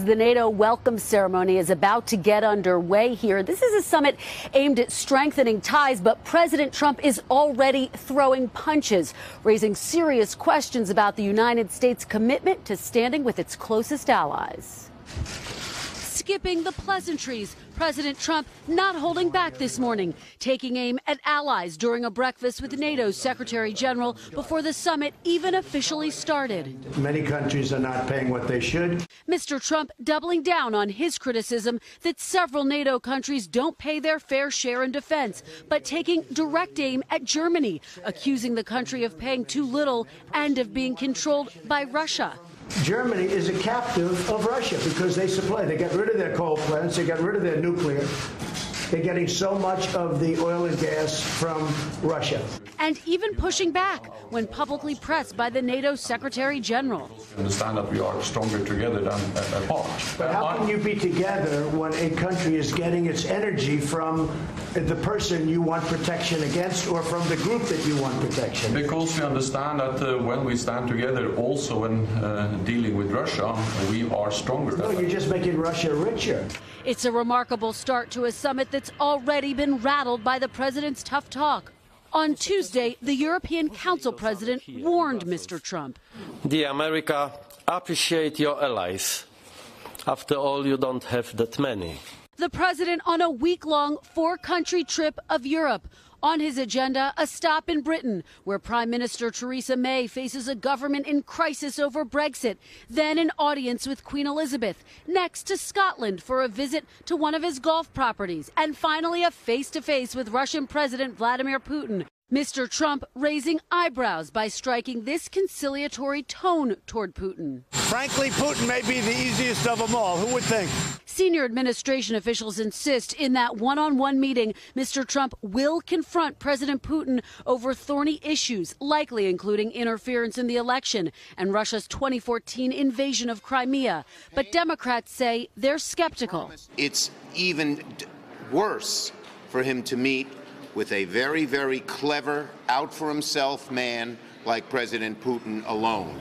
The NATO welcome ceremony is about to get underway here. This is a summit aimed at strengthening ties, but President Trump is already throwing punches, raising serious questions about the United States' commitment to standing with its closest allies. Skipping the pleasantries, President Trump not holding back this morning, taking aim at allies during a breakfast with NATO's Secretary General before the summit even officially started. Many countries are not paying what they should. Mr. Trump doubling down on his criticism that several NATO countries don't pay their fair share in defense, but taking direct aim at Germany, accusing the country of paying too little and of being controlled by Russia. Germany is a captive of Russia because they supply. They got rid of their coal plants. They got rid of their nuclear. They're getting so much of the oil and gas from Russia. And even pushing back when publicly pressed by the NATO Secretary General. Understand that we are stronger together than apart. But how can you be together when a country is getting its energy from the person you want protection against or from the group that you want protection? Because we understand that when we stand together, also when dealing with Russia, we are stronger. No, you're just making Russia richer. It's a remarkable start to a summit that's already been rattled by the president's tough talk. On Tuesday, the European Council president warned Mr. Trump. Dear America, appreciate your allies. After all, you don't have that many. The president on a week-long four-country trip of Europe. On his agenda, a stop in Britain, where Prime Minister Theresa May faces a government in crisis over Brexit. Then an audience with Queen Elizabeth. Next to Scotland for a visit to one of his golf properties. And finally, a face-to-face with Russian President Vladimir Putin. Mr. Trump raising eyebrows by striking this conciliatory tone toward Putin. Frankly, Putin may be the easiest of them all. Who would think? Senior administration officials insist in that one-on-one meeting, Mr. Trump will confront President Putin over thorny issues, likely including interference in the election and Russia's 2014 invasion of Crimea. But Democrats say they're skeptical. It's even worse for him to meet with a very, very clever, out-for-himself man like President Putin alone.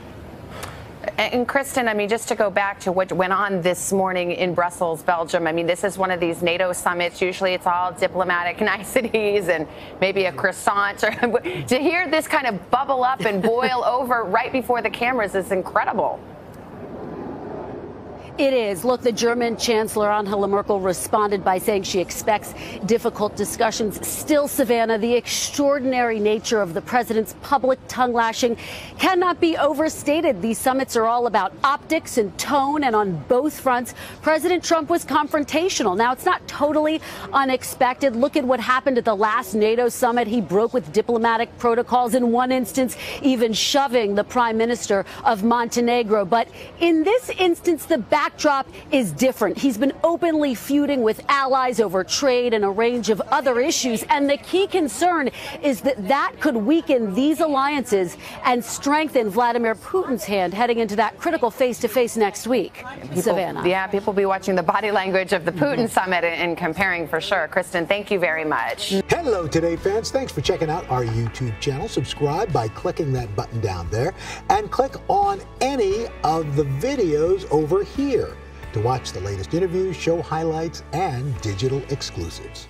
And Kristen, I mean, just to go back to what went on this morning in Brussels, Belgium, I mean, this is one of these NATO summits. Usually it's all diplomatic niceties and maybe a croissant. To hear this kind of bubble up and boil over right before the cameras is incredible. It is. Look, the German Chancellor Angela Merkel responded by saying she expects difficult discussions. Still, Savannah, the extraordinary nature of the president's public tongue-lashing cannot be overstated. These summits are all about optics and tone, and on both fronts, President Trump was confrontational. Now, it's not totally unexpected. Look at what happened at the last NATO summit. He broke with diplomatic protocols, in one instance, even shoving the prime minister of Montenegro. But in this instance, the backdrop is different. He's been openly feuding with allies over trade and a range of other issues. And the key concern is that could weaken these alliances and strengthen Vladimir Putin's hand heading into that critical face-to-face next week. Savannah. Yeah, people will be watching the body language of the Putin summit and comparing for sure. Kristen, thank you very much. Hello, Today fans. Thanks for checking out our YouTube channel. Subscribe by clicking that button down there and click on any of the videos over here to watch the latest interviews, show highlights, and digital exclusives.